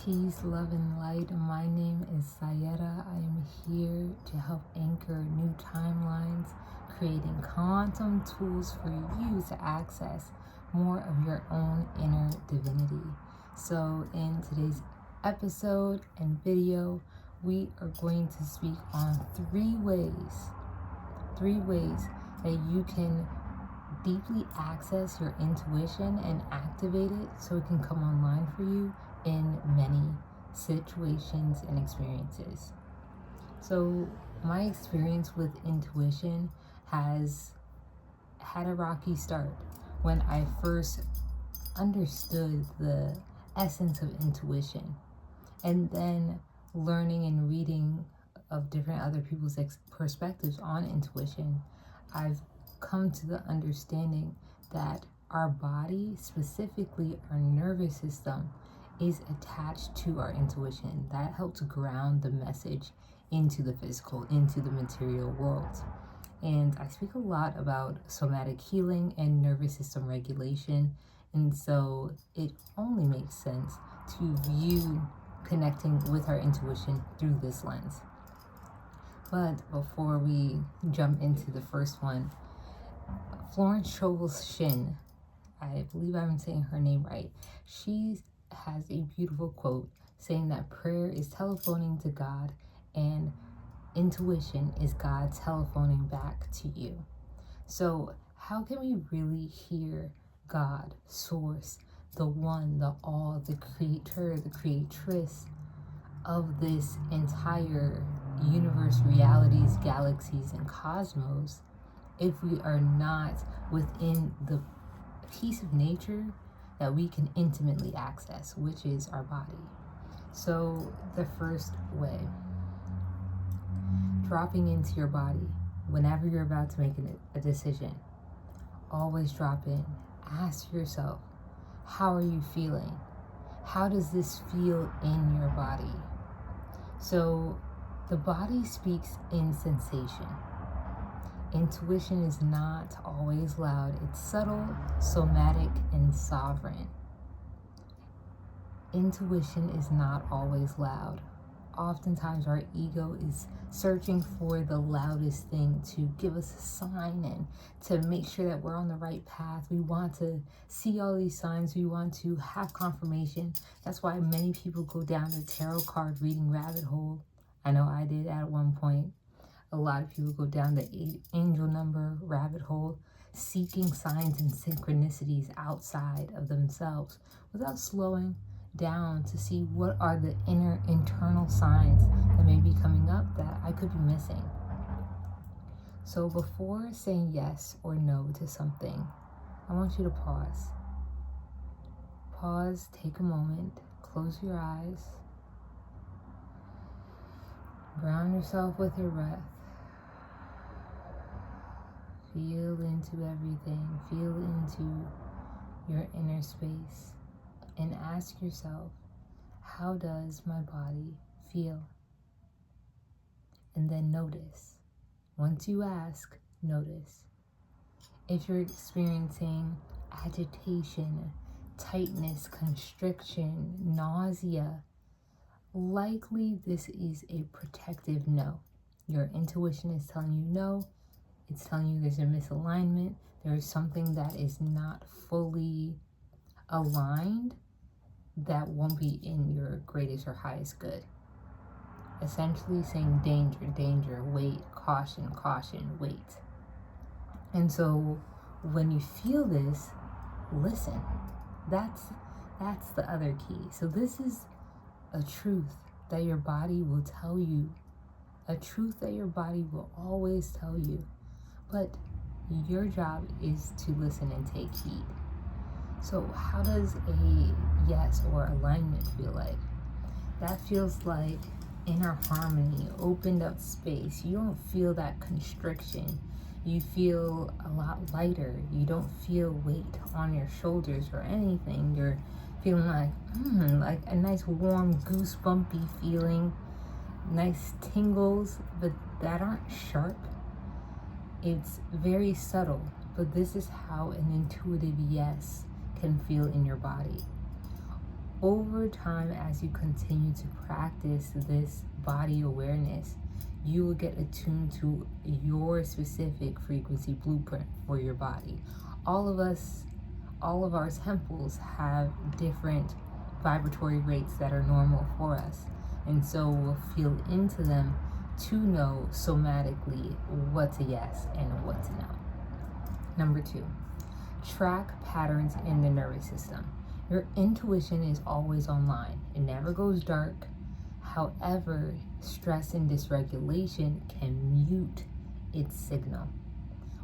Peace, love, and light. My name is Sayeda. I am here to help anchor new timelines, creating quantum tools for you to access more of your own inner divinity. So in today's episode and video, we are going to speak on three ways that you can deeply access your intuition and activate it so it can come online for you in many situations and experiences. So my experience with intuition has had a rocky start when I first understood the essence of intuition, and then learning and reading of different other people's perspectives on intuition, I've come to the understanding that our body, specifically our nervous system, is attached to our intuition. That helps ground the message into the physical, into the material world. And I speak a lot about somatic healing and nervous system regulation, and so it only makes sense to view connecting with our intuition through this lens. But before we jump into the first one, Florence Scovel-Shinn, I believe I'm saying her name right, she has a beautiful quote saying that prayer is telephoning to God and intuition is God telephoning back to you. So how can we really hear God, source, the one, the all, the creator, the creatress of this entire universe, realities, galaxies, and cosmos, if we are not within the piece of nature that we can intimately access, which is our body? So the first way, dropping into your body whenever you're about to make a decision. Always drop in. Ask yourself, how are you feeling? How does this feel in your body? So the body speaks in sensation. Intuition is not always loud. It's subtle, somatic, and sovereign. Intuition is not always loud. Oftentimes our ego is searching for the loudest thing to give us a sign and to make sure that we're on the right path. We want to see all these signs. We want to have confirmation. That's why many people go down the tarot card reading rabbit hole. I know I did at one point. A lot of people go down the angel number rabbit hole, seeking signs and synchronicities outside of themselves without slowing down to see what are the internal signs that may be coming up that I could be missing. So before saying yes or no to something, I want you to pause. Pause, take a moment, close your eyes, ground yourself with your breath. Feel into everything, feel into your inner space, and ask yourself, how does my body feel? And then notice. Once you ask, notice. If you're experiencing agitation, tightness, constriction, nausea, likely this is a protective no. Your intuition is telling you no. It's telling you there's a misalignment. There's something that is not fully aligned that won't be in your greatest or highest good. Essentially saying danger, danger, wait, caution, caution, wait. And so when you feel this, listen. That's the other key. So this is a truth that your body will tell you. A truth that your body will always tell you. But your job is to listen and take heed. So how does a yes or alignment feel like? That feels like inner harmony, opened up space. You don't feel that constriction. You feel a lot lighter. You don't feel weight on your shoulders or anything. You're feeling like a nice warm goosebumpy feeling, nice tingles, but that aren't sharp. It's very subtle, but this is how an intuitive yes can feel in your body. Over time, as you continue to practice this body awareness, you will get attuned to your specific frequency blueprint for your body. All of our temples have different vibratory rates that are normal for us. And so we'll feel into them to know somatically what's a yes and what's a no. Number 2, track patterns in the nervous system. Your intuition is always online. It never goes dark. However, stress and dysregulation can mute its signal.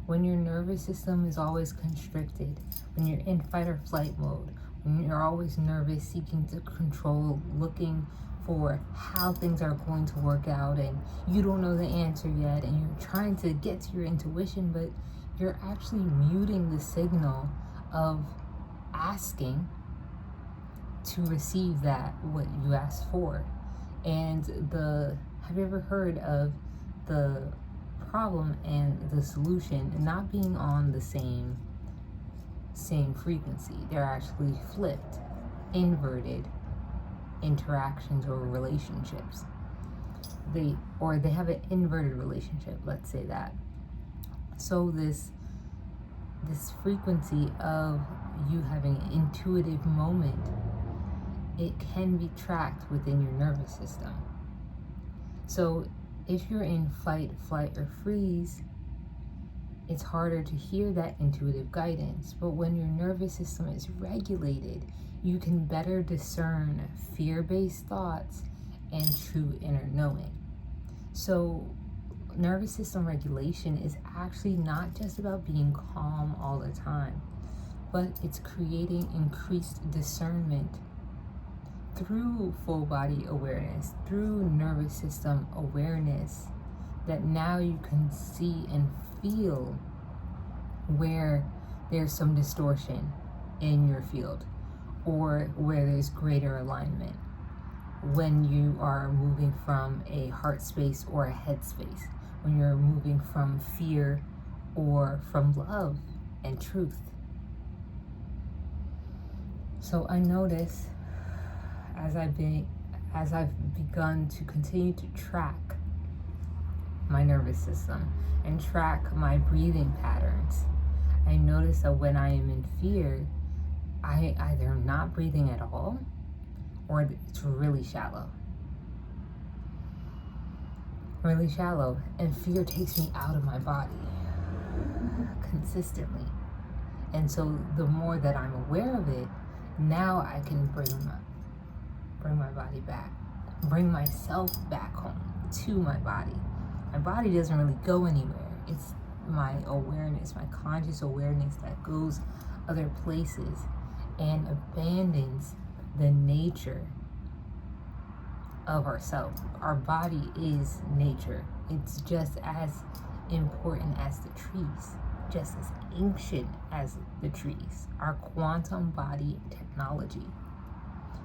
When your nervous system is always constricted, when you're in fight or flight mode, when you're always nervous, seeking to control, looking for how things are going to work out, and you don't know the answer yet, and you're trying to get to your intuition, but you're actually muting the signal of asking to receive that what you asked for. And have you ever heard of the problem and the solution not being on the same frequency? They're actually flipped, inverted interactions or relationships. They have an inverted relationship, let's say that. So this frequency of you having an intuitive moment, it can be tracked within your nervous system. So if you're in fight, flight, or freeze, it's harder to hear that intuitive guidance. But when your nervous system is regulated, you can better discern fear-based thoughts and true inner knowing. So nervous system regulation is actually not just about being calm all the time, but it's creating increased discernment through full body awareness, through nervous system awareness, that now you can see and feel where there's some distortion in your field or where there's greater alignment when you are moving from a heart space or a head space, when you're moving from fear or from love and truth. So I notice as I've begun to continue to track my nervous system and track my breathing patterns, I notice that when I am in fear, I either am not breathing at all or it's really shallow. Really shallow. And fear takes me out of my body consistently. And so the more that I'm aware of it, now I can bring my body back, bring myself back home to my body. My body doesn't really go anywhere. It's my awareness, my conscious awareness that goes other places and abandons the nature of ourself. Our body is nature. It's just as important as the trees, just as ancient as the trees, our quantum body technology.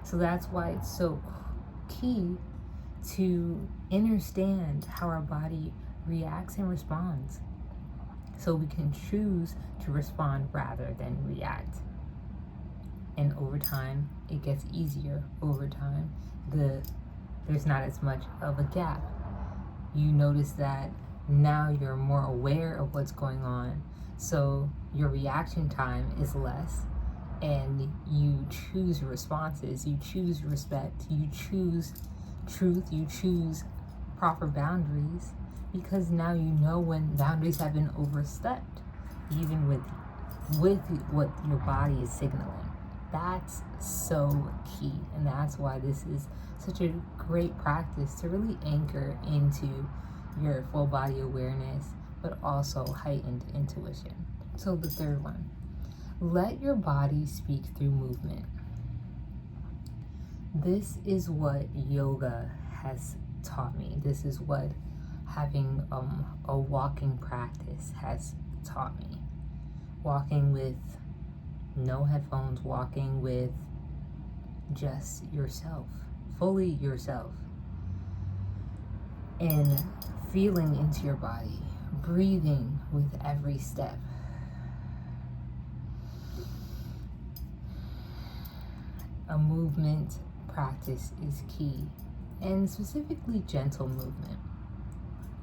So that's why it's so key to understand how our body reacts and responds, so we can choose to respond rather than react. And over time, it gets easier. Over time, there's not as much of a gap. You notice that now you're more aware of what's going on, so your reaction time is less, and you choose responses, you choose respect, you choose truth, you choose proper boundaries, because now you know when boundaries have been overstepped, even with what your body is signaling. That's so key, and that's why this is such a great practice to really anchor into your full body awareness, but also heightened intuition. So the third one, let your body speak through movement. This is what yoga has taught me. This is what having a walking practice has taught me. Walking with no headphones, walking with just yourself, fully yourself, and feeling into your body, breathing with every step. a movement practice is key, and specifically gentle movement.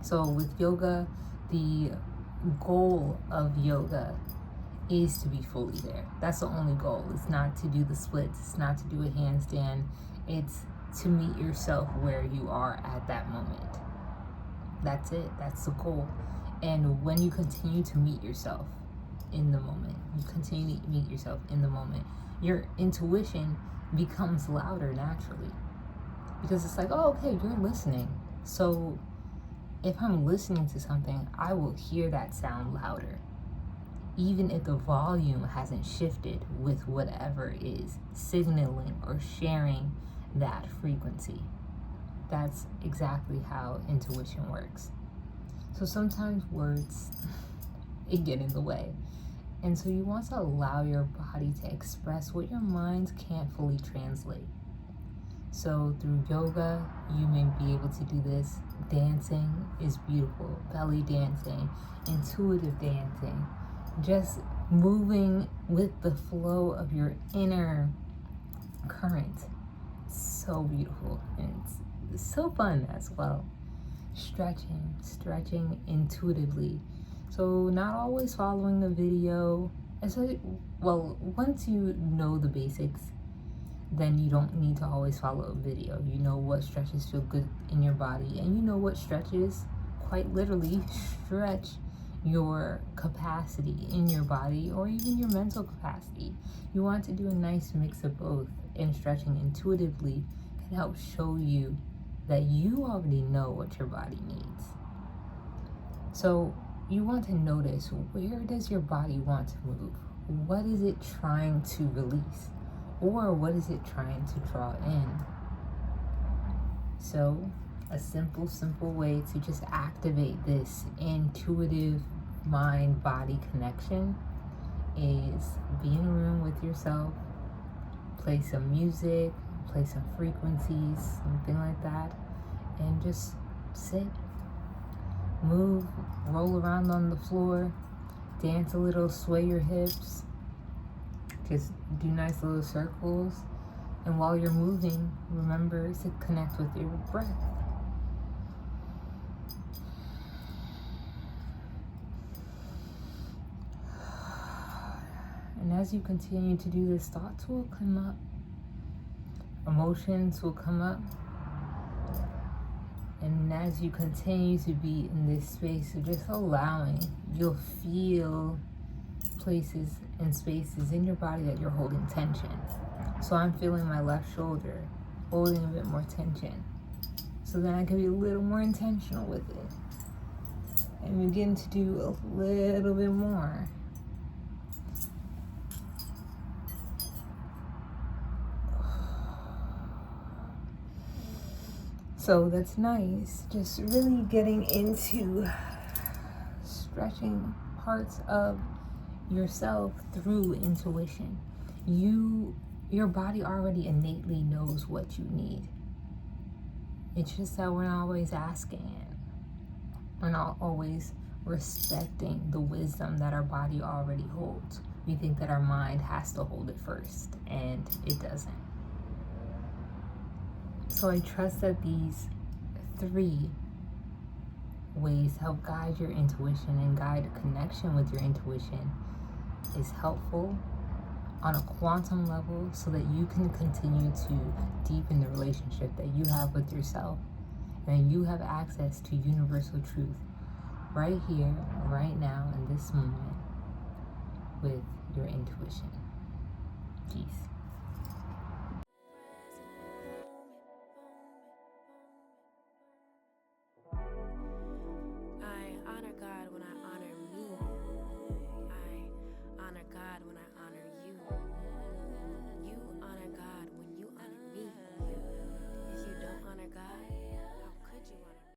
So with yoga, the goal of yoga is to be fully there. That's the only goal. It's not to do the splits, it's not to do a handstand, it's to meet yourself where you are at that moment. That's it. That's the goal. And when you continue to meet yourself in the moment, your intuition becomes louder naturally. Because it's like, oh, okay, you're listening. So if I'm listening to something, I will hear that sound louder, even if the volume hasn't shifted with whatever is signaling or sharing that frequency. That's exactly how intuition works. So sometimes words get in the way. And so you want to allow your body to express what your mind can't fully translate. So through yoga, you may be able to do this. Dancing is beautiful. Belly dancing, intuitive dancing, just moving with the flow of your inner current. So beautiful, and it's so fun as well. Stretching intuitively. So not always following a video. And so, well, once you know the basics, then you don't need to always follow a video. You know what stretches feel good in your body, and you know what stretches quite literally stretch your capacity in your body or even your mental capacity. You want to do a nice mix of both, and stretching intuitively can help show you that you already know what your body needs. So you want to notice, where does your body want to move? What is it trying to release? Or what is it trying to draw in? So a simple way to just activate this intuitive mind-body connection is be in a room with yourself, play some music, play some frequencies, something like that, and just sit, move, roll around on the floor, dance a little, sway your hips, just do nice little circles. And while you're moving, remember to connect with your breath. And as you continue to do this, thoughts will come up, emotions will come up. And as you continue to be in this space of just allowing, you'll feel places and spaces in your body that you're holding tension. So I'm feeling my left shoulder holding a bit more tension. So then I can be a little more intentional with it and begin to do a little bit more. So that's nice. Just really getting into stretching parts of yourself through intuition. Your body already innately knows what you need. It's just that we're not always asking it. We're not always respecting the wisdom that our body already holds. We think that our mind has to hold it first, and it doesn't. So I trust that these 3 ways to help guide your intuition and guide a connection with your intuition is helpful on a quantum level, so that you can continue to deepen the relationship that you have with yourself, and you have access to universal truth right here, right now, in this moment with your intuition. Peace. I honor God when I